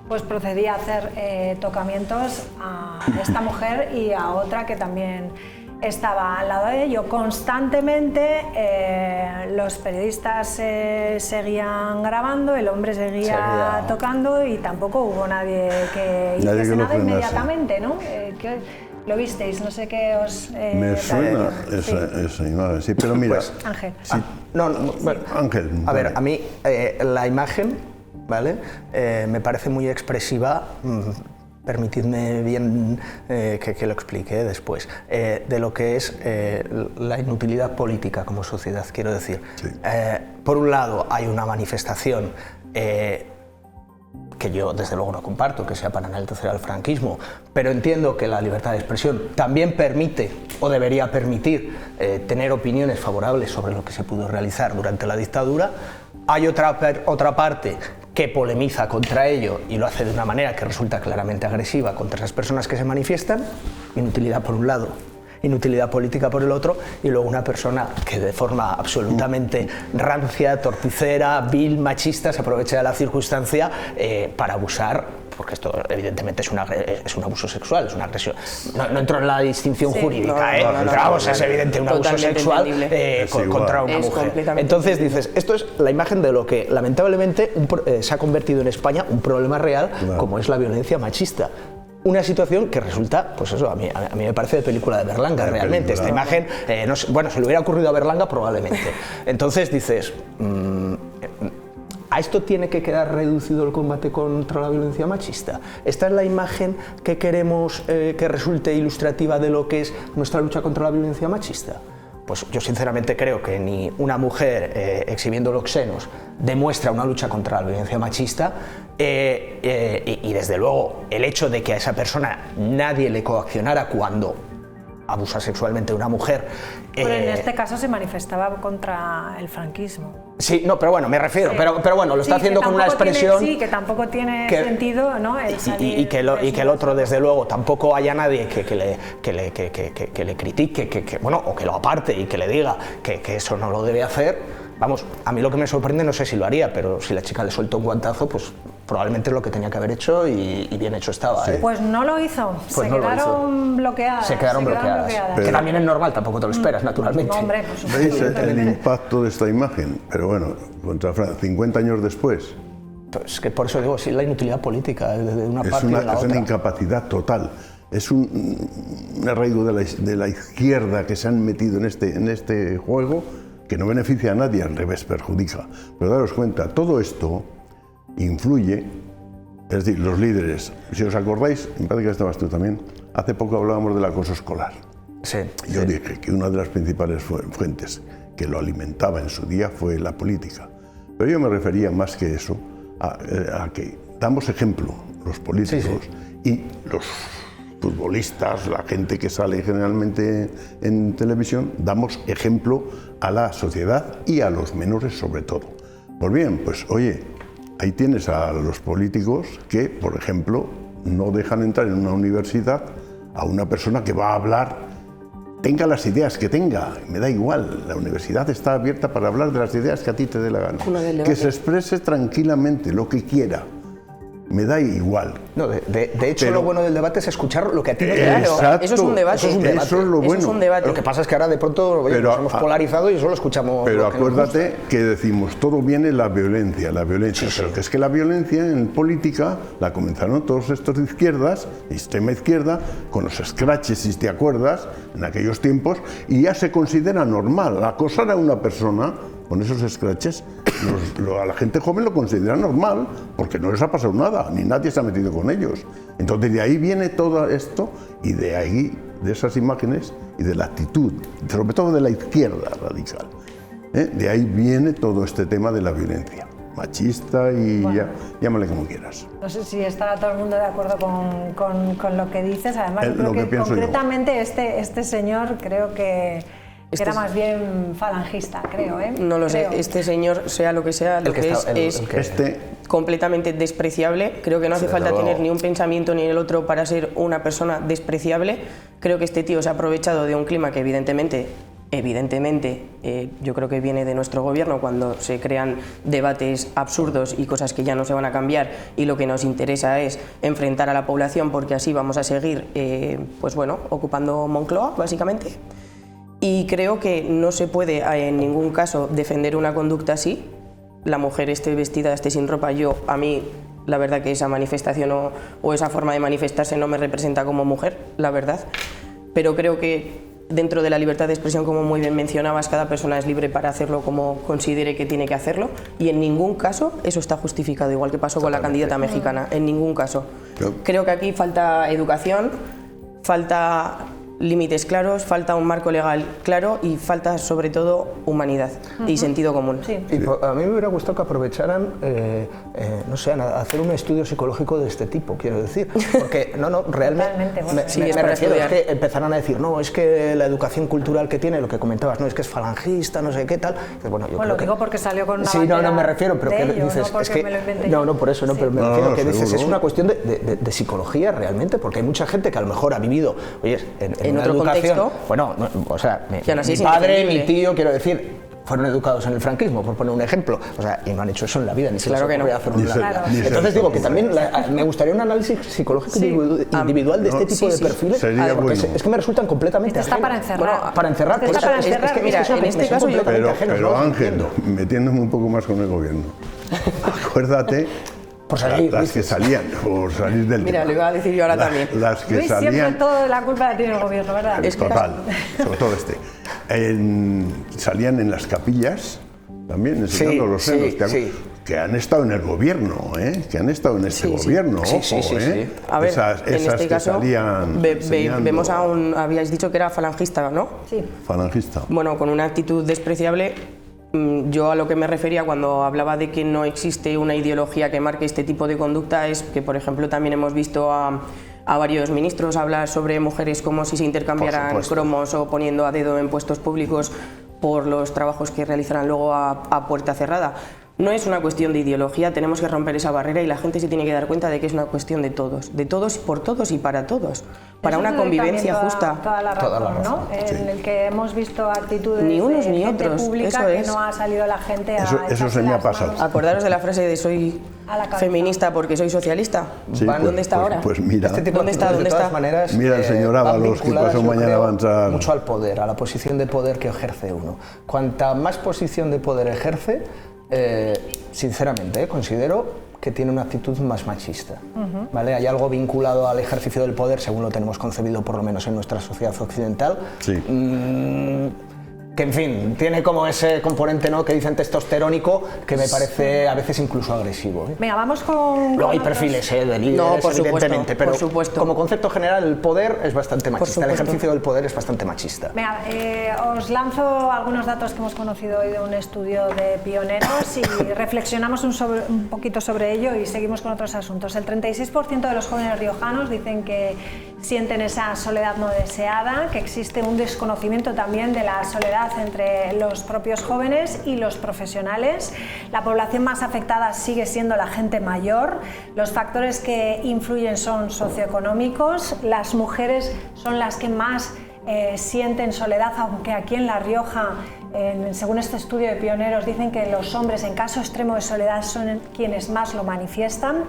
[SPEAKER 1] pues procedía a hacer tocamientos a esta mujer y a otra que también estaba al lado de ello. Constantemente los periodistas seguían grabando, el hombre seguía tocando y tampoco hubo nadie que hiciese nada inmediatamente, ¿no? Lo visteis, no sé qué os...
[SPEAKER 4] Me suena esa imagen, sí, pero mira... Pues,
[SPEAKER 1] Ángel.
[SPEAKER 4] Sí.
[SPEAKER 6] Bueno,
[SPEAKER 4] Ángel.
[SPEAKER 6] A ver, a mí la imagen, ¿vale? Me parece muy expresiva. Permitidme bien que lo explique después, de lo que es la inutilidad política como sociedad, quiero decir. Sí. Por un lado, hay una manifestación que yo desde luego no comparto, que sea para enaltecer al franquismo, pero entiendo que la libertad de expresión también permite o debería permitir tener opiniones favorables sobre lo que se pudo realizar durante la dictadura. Hay otra parte que polemiza contra ello y lo hace de una manera que resulta claramente agresiva contra esas personas que se manifiestan, inutilidad por un lado. inutilidad política por el otro, y luego una persona que de forma absolutamente rancia, torticera, vil, machista, se aprovecha de la circunstancia para abusar, porque esto evidentemente es un abuso sexual, es una agresión. No entro en la distinción jurídica, pero vamos, es evidente un abuso sexual contra una mujer. Entonces dices, esto es la imagen de lo que lamentablemente se ha convertido en España un problema real, como es la violencia machista. Una situación que resulta, pues eso, a mí me parece de película de Berlanga, realmente. Esta imagen, no sé, bueno, se le hubiera ocurrido a Berlanga probablemente. Entonces dices, ¿a esto tiene que quedar reducido el combate contra la violencia machista? ¿Esta es la imagen que queremos que resulte ilustrativa de lo que es nuestra lucha contra la violencia machista? Pues yo sinceramente creo que ni una mujer exhibiendo los senos demuestra una lucha contra la violencia machista, y desde luego el hecho de que a esa persona nadie le coaccionara cuando abusa sexualmente de una mujer.
[SPEAKER 1] Pero en este caso se manifestaba contra el franquismo.
[SPEAKER 6] Sí, no, pero bueno, me refiero, pero bueno, lo está haciendo con una expresión...
[SPEAKER 1] Sí, que tampoco tiene sentido, ¿no?
[SPEAKER 6] Y que el otro, desde luego, tampoco haya nadie que le critique, bueno, o que lo aparte y que le diga que eso no lo debe hacer. Vamos, a mí lo que me sorprende, no sé si lo haría, pero si la chica le suelta un guantazo, pues probablemente es lo que tenía que haber hecho y bien hecho estaba.
[SPEAKER 1] Pues no lo hizo,
[SPEAKER 6] pues
[SPEAKER 1] se quedaron bloqueadas.
[SPEAKER 6] Se quedaron bloqueadas. Que también es normal, tampoco te lo esperas, naturalmente.
[SPEAKER 1] Hombre, por supuesto.
[SPEAKER 4] ¿Veis el impacto de esta imagen? Pero bueno, contra Francia, 50 años después.
[SPEAKER 6] Pues que por eso digo, sí, la inutilidad política de una parte y de la otra.
[SPEAKER 4] Es una incapacidad total. Es un arraigo de la izquierda que se han metido en este juego, que no beneficia a nadie, al revés, perjudica. Pero daros cuenta, todo esto influye, es decir, los líderes, si os acordáis, me parece que estabas tú también, hace poco hablábamos del acoso escolar.
[SPEAKER 6] Sí.
[SPEAKER 4] Yo dije que una de las principales fuentes que lo alimentaba en su día fue la política. Pero yo me refería más que eso a que damos ejemplo, los políticos y los futbolistas, la gente que sale generalmente en televisión, damos ejemplo a la sociedad y a los menores sobre todo. Pues bien, pues oye, ahí tienes a los políticos que, por ejemplo, no dejan entrar en una universidad a una persona que va a hablar, tenga las ideas que tenga, me da igual, la universidad está abierta para hablar de las ideas que a ti te dé la gana, que se exprese tranquilamente lo que quiera. Me da igual.
[SPEAKER 6] No, de hecho, lo bueno del debate es escuchar lo que a ti te da.
[SPEAKER 5] Exacto, eso es un debate.
[SPEAKER 4] Eso es lo bueno.
[SPEAKER 5] Es un debate.
[SPEAKER 6] Lo que pasa es que ahora de pronto nos hemos polarizado y solo escuchamos.
[SPEAKER 4] Pero acuérdate que decimos, todo viene la violencia. Pero que es que la violencia en política la comenzaron todos estos de izquierdas, de extrema izquierda, con los scratches, si te acuerdas, en aquellos tiempos, y ya se considera normal. Acosar a una persona con esos scratches, a la gente joven lo considera normal, porque no les ha pasado nada, ni nadie se ha metido con ellos. Entonces de ahí viene todo esto, y de ahí, de esas imágenes, y de la actitud, sobre todo de la izquierda radical. De ahí viene todo este tema de la violencia machista y bueno, llámale como quieras.
[SPEAKER 1] No sé si estará todo el mundo de acuerdo con lo que dices, además yo creo que concretamente este señor creo que era más bien falangista, creo, ¿eh?
[SPEAKER 5] No lo sé, este señor, sea lo que sea, lo que es completamente despreciable. Creo que no hace falta tener ni un pensamiento ni el otro para ser una persona despreciable. Creo que este tío se ha aprovechado de un clima que evidentemente, yo creo que viene de nuestro gobierno, cuando se crean debates absurdos y cosas que ya no se van a cambiar, y lo que nos interesa es enfrentar a la población, porque así vamos a seguir, pues bueno, ocupando Moncloa, básicamente. Y creo que no se puede en ningún caso defender una conducta así. La mujer esté vestida, esté sin ropa, a mí la verdad que esa manifestación o esa forma de manifestarse no me representa como mujer, la verdad. Pero creo que dentro de la libertad de expresión, como muy bien mencionabas, cada persona es libre para hacerlo como considere que tiene que hacerlo, y en ningún caso eso está justificado, igual que pasó con la candidata mexicana, en ningún caso. Creo que aquí falta educación, falta límites claros, falta un marco legal claro y falta sobre todo humanidad y sentido común.
[SPEAKER 6] Sí. Y a mí me hubiera gustado que aprovecharan, no sé, a hacer un estudio psicológico de este tipo, quiero decir, porque realmente me refiero a que empezaran a decir, no, es que la educación cultural que tiene, lo que comentabas, no, es que es falangista, no sé qué tal. Bueno, yo
[SPEAKER 1] lo digo porque salió con una
[SPEAKER 6] sí, no me refiero, pero que
[SPEAKER 1] ellos,
[SPEAKER 6] dices,
[SPEAKER 1] no
[SPEAKER 6] es que
[SPEAKER 1] me lo inventé
[SPEAKER 6] no, por eso no, pero me refiero que dices, es una cuestión de psicología realmente, porque hay mucha gente que a lo mejor ha vivido, oye, en
[SPEAKER 5] en
[SPEAKER 6] una
[SPEAKER 5] otro
[SPEAKER 6] educación,
[SPEAKER 5] contexto,
[SPEAKER 6] bueno, o sea, mi
[SPEAKER 5] así es
[SPEAKER 6] padre,
[SPEAKER 5] indefendible.
[SPEAKER 6] mi tío, quiero decir, fueron educados en el franquismo, por poner un ejemplo, o sea, y no han hecho eso en la vida, ni se
[SPEAKER 5] Claro
[SPEAKER 6] les
[SPEAKER 5] que no.
[SPEAKER 6] ocurrió hacer
[SPEAKER 4] Ni
[SPEAKER 6] un
[SPEAKER 4] se-
[SPEAKER 6] lado.
[SPEAKER 4] ni se
[SPEAKER 6] Entonces
[SPEAKER 4] les
[SPEAKER 6] digo que
[SPEAKER 4] ocurre.
[SPEAKER 6] también me gustaría un análisis psicológico
[SPEAKER 1] Sí.
[SPEAKER 6] individual de este
[SPEAKER 4] No,
[SPEAKER 6] tipo de
[SPEAKER 5] sí.
[SPEAKER 6] perfiles,
[SPEAKER 4] Sería
[SPEAKER 6] porque
[SPEAKER 4] bueno.
[SPEAKER 6] es que me resultan completamente
[SPEAKER 1] Este está para
[SPEAKER 6] ajenos.
[SPEAKER 1] encerrar.
[SPEAKER 6] Bueno, para encerrar,
[SPEAKER 1] Este está
[SPEAKER 6] por eso,
[SPEAKER 1] para encerrar.
[SPEAKER 5] Mira,
[SPEAKER 6] me
[SPEAKER 5] en este
[SPEAKER 6] son
[SPEAKER 5] caso yo-
[SPEAKER 6] completamente ajenos,
[SPEAKER 4] Pero
[SPEAKER 6] no los
[SPEAKER 4] Ángel,
[SPEAKER 6] entiendo.
[SPEAKER 4] metiéndome un poco más con el gobierno, acuérdate
[SPEAKER 6] Por salir,
[SPEAKER 4] las
[SPEAKER 6] dices.
[SPEAKER 4] que salían, por salir del
[SPEAKER 5] Mira,
[SPEAKER 4] tema.
[SPEAKER 5] lo iba a decir yo ahora también.
[SPEAKER 4] Las que
[SPEAKER 1] Luis, siempre
[SPEAKER 4] salían...
[SPEAKER 1] todo la culpa la tiene el gobierno, ¿verdad?
[SPEAKER 5] Es que
[SPEAKER 4] Total, sobre todo salían en las capillas también enseñando los senos,
[SPEAKER 6] sí,
[SPEAKER 4] que han,
[SPEAKER 6] sí.
[SPEAKER 4] que han estado en el gobierno, que han estado en este
[SPEAKER 5] Sí, sí.
[SPEAKER 4] gobierno,
[SPEAKER 6] Sí,
[SPEAKER 4] ojo,
[SPEAKER 6] sí, sí, sí.
[SPEAKER 5] A ver,
[SPEAKER 4] esas
[SPEAKER 5] en este
[SPEAKER 4] que
[SPEAKER 5] caso
[SPEAKER 4] salían enseñando
[SPEAKER 5] vemos a un, habíais dicho que era falangista, ¿no?
[SPEAKER 1] Sí.
[SPEAKER 4] falangista.
[SPEAKER 5] Bueno, con una actitud despreciable. Yo a lo que me refería cuando hablaba de que no existe una ideología que marque este tipo de conducta es que, por ejemplo, también hemos visto a varios ministros hablar sobre mujeres como si se intercambiaran
[SPEAKER 6] Por supuesto.
[SPEAKER 5] cromos o poniendo a dedo en puestos públicos por los trabajos que realizarán luego a puerta cerrada. No es una cuestión de ideología, tenemos que romper esa barrera y la gente se tiene que dar cuenta de que es una cuestión de todos, por todos y para todos, para
[SPEAKER 1] Eso
[SPEAKER 5] una
[SPEAKER 1] te doy
[SPEAKER 5] convivencia
[SPEAKER 1] también
[SPEAKER 5] justa.
[SPEAKER 1] Toda la razón,
[SPEAKER 6] Toda la razón,
[SPEAKER 1] ¿no? En el que hemos visto actitudes
[SPEAKER 5] Ni unos
[SPEAKER 1] de
[SPEAKER 5] ni
[SPEAKER 1] gente
[SPEAKER 5] otros,
[SPEAKER 1] pública
[SPEAKER 5] eso
[SPEAKER 1] que
[SPEAKER 5] es.
[SPEAKER 1] no ha salido la gente a
[SPEAKER 4] Eso
[SPEAKER 1] echarse
[SPEAKER 4] se me ha
[SPEAKER 1] las
[SPEAKER 4] pasado.
[SPEAKER 1] manos.
[SPEAKER 5] Acordaros de la frase de soy
[SPEAKER 1] A la cabeza.
[SPEAKER 5] feminista porque soy socialista.
[SPEAKER 4] Sí,
[SPEAKER 5] ¿Dónde
[SPEAKER 4] pues-
[SPEAKER 5] está
[SPEAKER 4] pues-
[SPEAKER 5] ahora?
[SPEAKER 4] pues mira.
[SPEAKER 6] Este tipo
[SPEAKER 5] ¿Dónde
[SPEAKER 6] de
[SPEAKER 5] está?
[SPEAKER 6] actitudes,
[SPEAKER 5] ¿Dónde
[SPEAKER 6] de todas
[SPEAKER 5] está?
[SPEAKER 6] maneras,
[SPEAKER 4] Mira el señor
[SPEAKER 6] van
[SPEAKER 4] Ábalos, que
[SPEAKER 6] vinculadas,
[SPEAKER 4] pasado
[SPEAKER 6] yo
[SPEAKER 4] mañana
[SPEAKER 6] creo,
[SPEAKER 4] va a entrar.
[SPEAKER 6] mucho al poder, a la posición de poder que ejerce uno. Cuanta más posición de poder ejerce, sinceramente, considero que tiene una actitud más machista. ¿Vale? Hay algo vinculado al ejercicio del poder, según lo tenemos concebido por lo menos en nuestra sociedad occidental,
[SPEAKER 4] Sí.
[SPEAKER 6] que en fin, tiene como ese componente, ¿no?, que dicen testosterónico, que me parece a veces incluso agresivo.
[SPEAKER 1] Venga, vamos con...
[SPEAKER 6] Luego hay
[SPEAKER 1] otros-
[SPEAKER 6] perfiles de líderes,
[SPEAKER 5] No, por supuesto,
[SPEAKER 6] evidentemente, pero
[SPEAKER 5] por supuesto.
[SPEAKER 6] como concepto general el poder es bastante machista, el
[SPEAKER 5] supuesto.
[SPEAKER 6] ejercicio del poder es bastante machista.
[SPEAKER 1] Venga, os lanzo algunos datos que hemos conocido hoy de un estudio de pioneros y reflexionamos un poquito sobre ello y seguimos con otros asuntos. El 36% de los jóvenes riojanos dicen que sienten esa soledad no deseada, que existe un desconocimiento también de la soledad entre los propios jóvenes y los profesionales. La población más afectada sigue siendo la gente mayor. Los factores que influyen son socioeconómicos. Las mujeres son las que más sienten soledad, aunque aquí en La Rioja, según este estudio de pioneros, dicen que los hombres en caso extremo de soledad son quienes más lo manifiestan.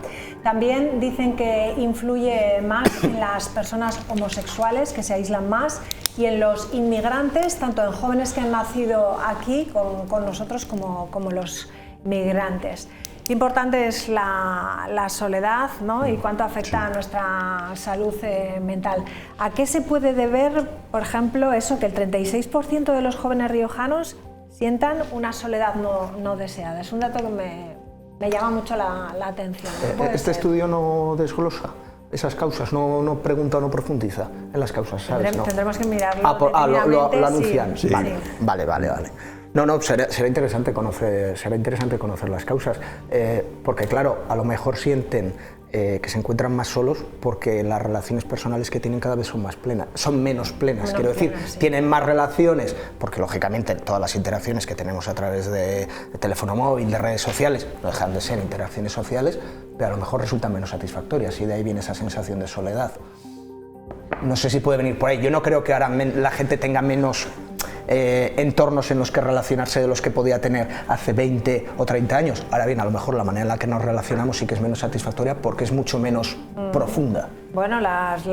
[SPEAKER 1] También dicen que influye más en las personas homosexuales, que se aíslan más, y en los inmigrantes, tanto en jóvenes que han nacido aquí con nosotros como los migrantes. Qué importante es la soledad, ¿no? Y cuánto afecta a nuestra salud mental. ¿A qué se puede deber, por ejemplo, eso, que el 36% de los jóvenes riojanos sientan una soledad no deseada? Es un dato que me llama mucho la atención. Puede
[SPEAKER 6] Este
[SPEAKER 1] ser.
[SPEAKER 6] estudio no desglosa esas causas, no pregunta o no profundiza en las causas, ¿sabes? No.
[SPEAKER 1] Tendremos que mirarlo
[SPEAKER 6] Lo
[SPEAKER 1] detenidamente,
[SPEAKER 6] anuncian.
[SPEAKER 1] sí.
[SPEAKER 6] Vale,
[SPEAKER 1] Sí.
[SPEAKER 6] vale. No, será interesante conocer las causas, porque claro, a lo mejor sienten que se encuentran más solos porque las relaciones personales que tienen cada vez son menos plenas, quiero decir,
[SPEAKER 1] plenas, sí.
[SPEAKER 6] tienen más relaciones, porque lógicamente todas las interacciones que tenemos a través de teléfono móvil, de redes sociales, no dejan de ser interacciones sociales, pero a lo mejor resultan menos satisfactorias y de ahí viene esa sensación de soledad. No sé si puede venir por ahí. Yo no creo que ahora la gente tenga menos entornos en los que relacionarse de los que podía tener hace 20 o 30 años. Ahora bien, a lo mejor la manera en la que nos relacionamos sí que es menos satisfactoria porque es mucho menos profunda.
[SPEAKER 1] Bueno, las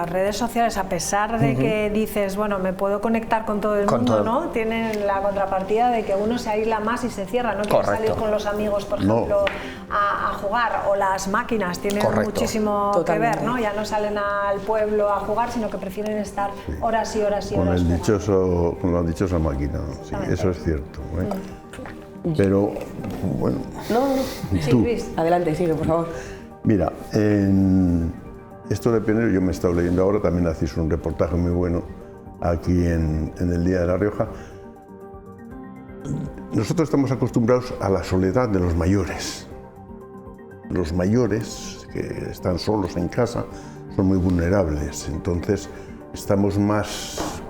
[SPEAKER 1] redes sociales, a pesar de que dices, bueno, me puedo conectar con todo el
[SPEAKER 6] Con
[SPEAKER 1] mundo,
[SPEAKER 6] todo.
[SPEAKER 1] ¿no? Tienen la contrapartida de que uno se aísla más y se cierra, no quiere
[SPEAKER 6] Correcto.
[SPEAKER 1] salir con los amigos, por
[SPEAKER 4] No.
[SPEAKER 1] ejemplo, a jugar, o las máquinas tienen
[SPEAKER 6] Correcto.
[SPEAKER 1] muchísimo
[SPEAKER 5] Totalmente.
[SPEAKER 1] que ver, ¿no? Ya no salen al pueblo a jugar, sino que prefieren estar horas y horas y
[SPEAKER 4] Con
[SPEAKER 1] horas
[SPEAKER 4] el
[SPEAKER 1] jugando.
[SPEAKER 4] con la dichosa máquina, sí,
[SPEAKER 1] Exactamente.
[SPEAKER 4] eso es cierto. Pero, bueno,
[SPEAKER 5] No.
[SPEAKER 1] Sí,
[SPEAKER 4] tú.
[SPEAKER 1] Luis.
[SPEAKER 5] Adelante, sigue, por favor.
[SPEAKER 4] Mira, en esto de pionero yo me he estado leyendo ahora, también hacéis un reportaje muy bueno aquí en el Día de La Rioja. Nosotros estamos acostumbrados a la soledad de los mayores. Los mayores que están solos en casa son muy vulnerables, entonces estamos más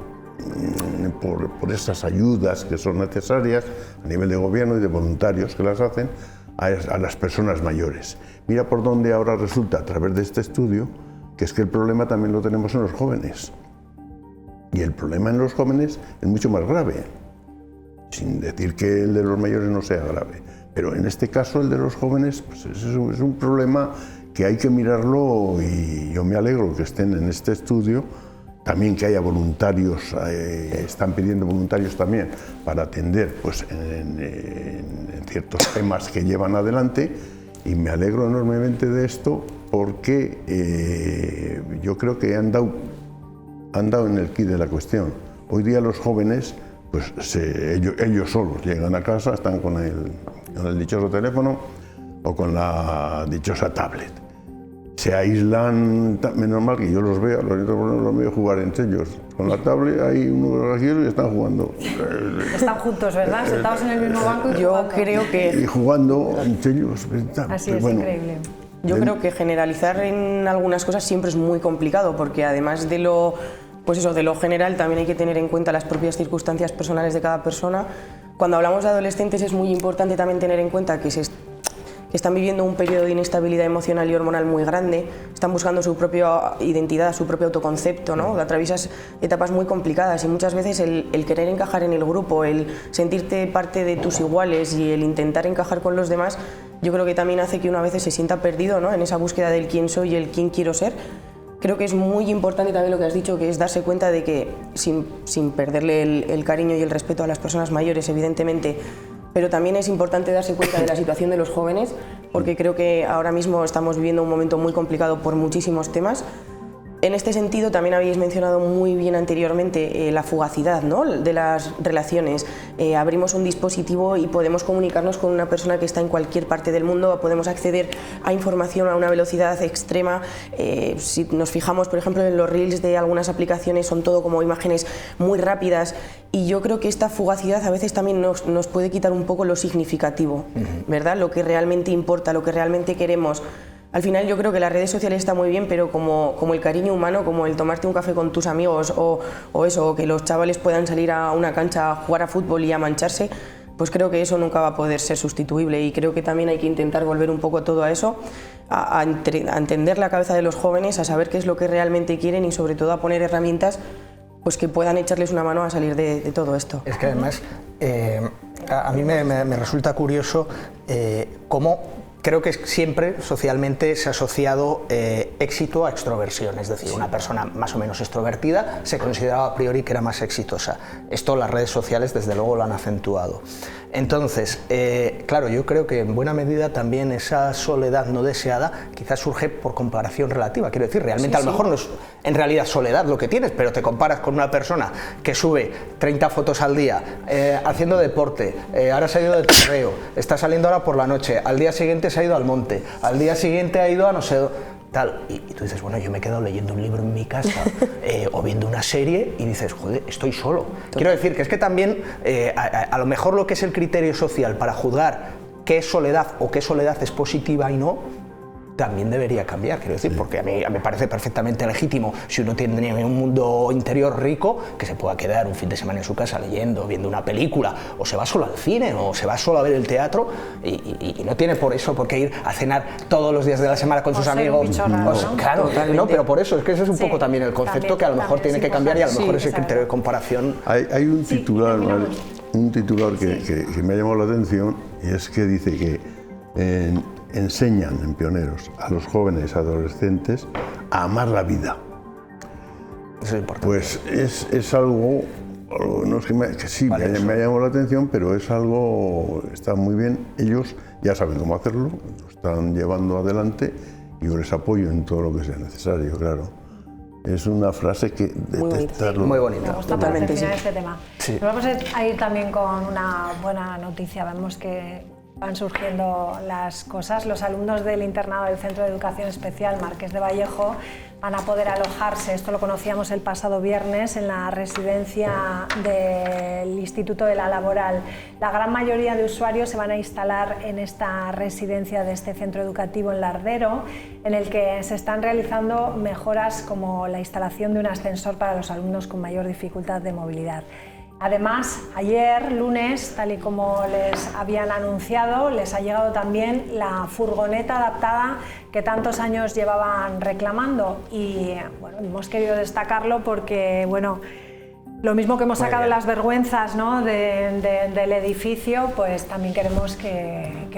[SPEAKER 4] por esas ayudas que son necesarias a nivel de gobierno y de voluntarios que las hacen a las personas mayores. Mira por dónde ahora resulta, a través de este estudio, que es que el problema también lo tenemos en los jóvenes. Y el problema en los jóvenes es mucho más grave, sin decir que el de los mayores no sea grave. Pero en este caso el de los jóvenes pues es un problema que hay que mirarlo, y yo me alegro que estén en este estudio, también que haya voluntarios, están pidiendo voluntarios también para atender pues, en ciertos temas que llevan adelante, y me alegro enormemente de esto porque yo creo que han dado en el quid de la cuestión. Hoy día los jóvenes, pues ellos solos llegan a casa, están con el dichoso teléfono o con la dichosa tablet. Se aíslan, menos mal que yo los veo, los veo jugar entre ellos. Con la tablet hay unos aquí y están jugando.
[SPEAKER 1] Están juntos, ¿verdad? Sentados en el mismo banco y
[SPEAKER 5] Yo
[SPEAKER 1] jugando.
[SPEAKER 5] creo que...
[SPEAKER 4] Y jugando entre ellos.
[SPEAKER 1] Así es,
[SPEAKER 4] bueno,
[SPEAKER 1] increíble.
[SPEAKER 5] Yo creo que generalizar en algunas cosas siempre es muy complicado, porque además de lo, pues eso, de lo general, también hay que tener en cuenta las propias circunstancias personales de cada persona. Cuando hablamos de adolescentes es muy importante también tener en cuenta que están viviendo un periodo de inestabilidad emocional y hormonal muy grande, están buscando su propia identidad, su propio autoconcepto, ¿no? Atraviesas etapas muy complicadas, y muchas veces el querer encajar en el grupo, el sentirte parte de tus iguales y el intentar encajar con los demás, yo creo que también hace que uno a veces se sienta perdido, ¿no? En esa búsqueda del quién soy y el quién quiero ser. Creo que es muy importante también lo que has dicho, que es darse cuenta de que sin perderle el cariño y el respeto a las personas mayores, evidentemente, pero también es importante darse cuenta de la situación de los jóvenes, porque creo que ahora mismo estamos viviendo un momento muy complicado por muchísimos temas. En este sentido, también habéis mencionado muy bien anteriormente la fugacidad, ¿no?, de las relaciones. Abrimos un dispositivo y podemos comunicarnos con una persona que está en cualquier parte del mundo, podemos acceder a información a una velocidad extrema. Si nos fijamos, por ejemplo, en los reels de algunas aplicaciones, son todo como imágenes muy rápidas, y yo creo que esta fugacidad a veces también nos puede quitar un poco lo significativo, ¿verdad?, lo que realmente importa, lo que realmente queremos. Al final yo creo que las redes sociales están muy bien, pero como el cariño humano, como el tomarte un café con tus amigos o eso, o que los chavales puedan salir a una cancha a jugar a fútbol y a mancharse, pues creo que eso nunca va a poder ser sustituible, y creo que también hay que intentar volver un poco todo a eso, a entender la cabeza de los jóvenes, a saber qué es lo que realmente quieren, y sobre todo a poner herramientas pues que puedan echarles una mano a salir de todo esto.
[SPEAKER 6] Es que además a mí me resulta curioso cómo creo que siempre socialmente se ha asociado éxito a extroversión, es decir, una persona más o menos extrovertida se consideraba a priori que era más exitosa. Esto las redes sociales desde luego lo han acentuado. Entonces, claro, yo creo que en buena medida también esa soledad no deseada quizás surge por comparación relativa. Quiero decir, realmente a lo mejor no es en realidad soledad lo que tienes, pero te comparas con una persona que sube 30 fotos al día, haciendo deporte, ahora se ha ido de torneo, está saliendo ahora por la noche, al día siguiente se ha ido al monte, al día siguiente ha ido a no sé tal, y tú dices, bueno, yo me he quedado leyendo un libro en mi casa o viendo una serie, y dices, joder, estoy solo. Quiero decir que es que también a lo mejor lo que es el criterio social para juzgar qué es soledad o qué soledad es positiva y no, también debería cambiar, quiero decir, porque a mí me parece perfectamente legítimo, si uno tiene un mundo interior rico, que se pueda quedar un fin de semana en su casa leyendo, viendo una película, o se va solo al cine, o se va solo a ver el teatro, y no tiene por eso por qué ir a cenar todos los días de la semana con sus amigos. Claro, no, pero por eso, es que ese es un poco también el concepto también, que a lo mejor tiene que cambiar, y a lo mejor ese criterio de comparación.
[SPEAKER 4] Hay un titular, ¿vale? Un titular que me ha llamado la atención, y es que dice que enseñan en Pioneros a los jóvenes adolescentes a amar la vida.
[SPEAKER 6] Eso es importante.
[SPEAKER 4] Pues es algo, no es que sí, vale, me ha llamado la atención, pero es algo, está muy bien. Ellos ya saben cómo hacerlo, lo están llevando adelante, y yo les apoyo en todo lo que sea necesario, claro. Es una frase que detectarlo.
[SPEAKER 6] Muy bonita.
[SPEAKER 1] Me gusta
[SPEAKER 5] Totalmente,
[SPEAKER 1] para este tema.
[SPEAKER 6] Sí.
[SPEAKER 1] Nos vamos a ir también con una buena noticia. Vemos que van surgiendo las cosas. Los alumnos del internado del Centro de Educación Especial Marqués de Vallejo van a poder alojarse, esto lo conocíamos el pasado viernes, en la residencia del Instituto de la Laboral. La gran mayoría de usuarios se van a instalar en esta residencia de este centro educativo en Lardero, en el que se están realizando mejoras como la instalación de un ascensor para los alumnos con mayor dificultad de movilidad. Además, ayer, lunes, tal y como les habían anunciado, les ha llegado también la furgoneta adaptada que tantos años llevaban reclamando, y bueno, hemos querido destacarlo porque bueno, Lo mismo que hemos
[SPEAKER 6] Muy
[SPEAKER 1] sacado
[SPEAKER 6] bien.
[SPEAKER 1] las vergüenzas, ¿no?, del edificio, pues también queremos que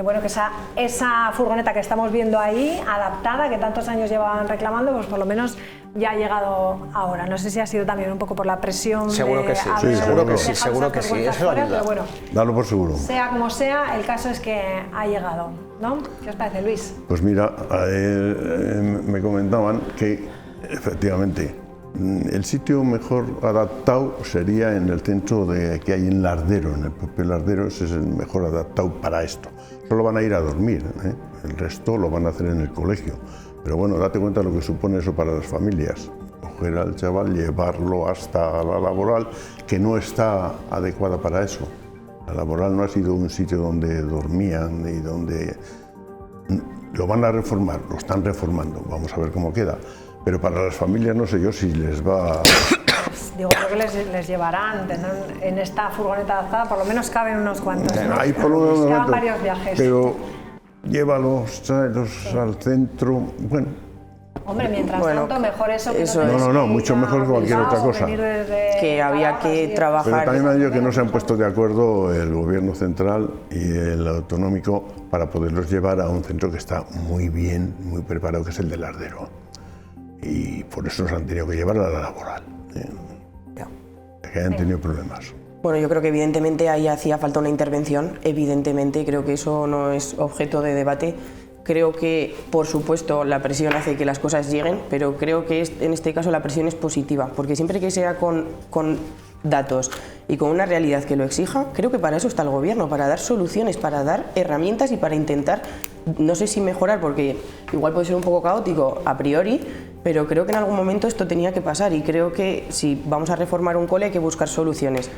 [SPEAKER 1] esa furgoneta que estamos viendo ahí, adaptada, que tantos años llevaban reclamando, pues por lo menos ya ha llegado ahora. No sé si ha sido también un poco por la presión.
[SPEAKER 6] Seguro que sí,
[SPEAKER 1] haber
[SPEAKER 4] seguro que sí,
[SPEAKER 1] dejado
[SPEAKER 6] seguro
[SPEAKER 1] esas
[SPEAKER 6] que sí,
[SPEAKER 1] vergüenzas
[SPEAKER 6] eso
[SPEAKER 1] fuera,
[SPEAKER 6] ayuda.
[SPEAKER 1] pero bueno,
[SPEAKER 4] Dalo por seguro.
[SPEAKER 1] sea como sea, el caso es que ha llegado, ¿no? ¿Qué os parece, Luis?
[SPEAKER 4] Pues mira, me comentaban que efectivamente el sitio mejor adaptado sería en el centro que hay en Lardero, en el propio Lardero, ese es el mejor adaptado para esto. Solo van a ir a dormir, ¿eh? El resto lo van a hacer en el colegio. Pero bueno, date cuenta de lo que supone eso para las familias. Coger al chaval, llevarlo hasta la laboral, que no está adecuada para eso. La laboral no ha sido un sitio donde dormían y donde... Lo van a reformar, lo están reformando, vamos a ver cómo queda. Pero para las familias no sé yo si les va...
[SPEAKER 1] Digo, creo que les llevarán, tendrán en esta furgoneta adaptada, por lo menos caben unos cuantos, ¿no?
[SPEAKER 4] Ahí por lo menos
[SPEAKER 1] Llevan
[SPEAKER 4] momento,
[SPEAKER 1] varios viajes.
[SPEAKER 4] pero llévalos, tráelos al centro, bueno.
[SPEAKER 1] Hombre, mientras
[SPEAKER 5] Bueno,
[SPEAKER 1] tanto, mejor eso que
[SPEAKER 5] eso
[SPEAKER 1] no
[SPEAKER 5] es.
[SPEAKER 4] No, mucho mejor que cualquier otra cosa.
[SPEAKER 5] Que había que trabajar.
[SPEAKER 4] Pero también me han dicho que no se han puesto de acuerdo el gobierno central y el autonómico para poderlos llevar a un centro que está muy bien, muy preparado, que es el de Lardero. Y por eso nos han tenido que llevar a la laboral,
[SPEAKER 5] Ya.
[SPEAKER 4] que hayan tenido problemas.
[SPEAKER 5] Bueno, yo creo que evidentemente ahí hacía falta una intervención, evidentemente, creo que eso no es objeto de debate. Creo que, por supuesto, la presión hace que las cosas lleguen, pero creo que en este caso la presión es positiva, porque siempre que sea con datos y con una realidad que lo exija, creo que para eso está el gobierno, para dar soluciones, para dar herramientas y para intentar, no sé si mejorar, porque igual puede ser un poco caótico a priori, pero creo que en algún momento esto tenía que pasar y creo que si vamos a reformar un cole hay que buscar soluciones.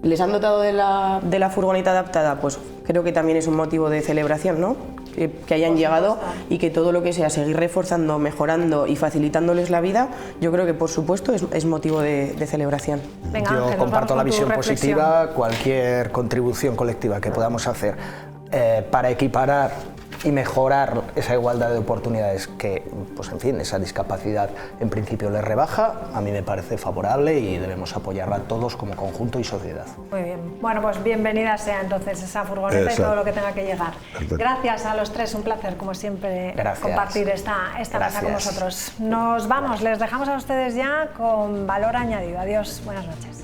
[SPEAKER 5] ¿Les han dotado de la furgoneta adaptada? Pues creo que también es un motivo de celebración, ¿no? Que hayan llegado y que todo lo que sea seguir reforzando, mejorando y facilitándoles la vida, yo creo que por supuesto es motivo de celebración.
[SPEAKER 1] Venga,
[SPEAKER 6] Yo
[SPEAKER 1] Ángel, nos
[SPEAKER 6] comparto
[SPEAKER 1] vamos
[SPEAKER 6] la
[SPEAKER 1] con tu
[SPEAKER 6] visión
[SPEAKER 1] reflexión.
[SPEAKER 6] positiva, cualquier contribución colectiva que podamos hacer para equiparar y mejorar esa igualdad de oportunidades que, pues en fin, esa discapacidad en principio les rebaja, a mí me parece favorable y debemos apoyarla todos como conjunto y sociedad.
[SPEAKER 1] Muy bien. Bueno, pues bienvenida sea entonces esa furgoneta
[SPEAKER 4] Exacto.
[SPEAKER 1] y todo lo que tenga que llegar.
[SPEAKER 4] Perfecto.
[SPEAKER 1] Gracias a los tres, un placer como siempre
[SPEAKER 6] Gracias.
[SPEAKER 1] compartir esta mesa con
[SPEAKER 6] Gracias.
[SPEAKER 1] vosotros. Nos vamos, les dejamos a ustedes ya con valor añadido. Adiós, buenas noches.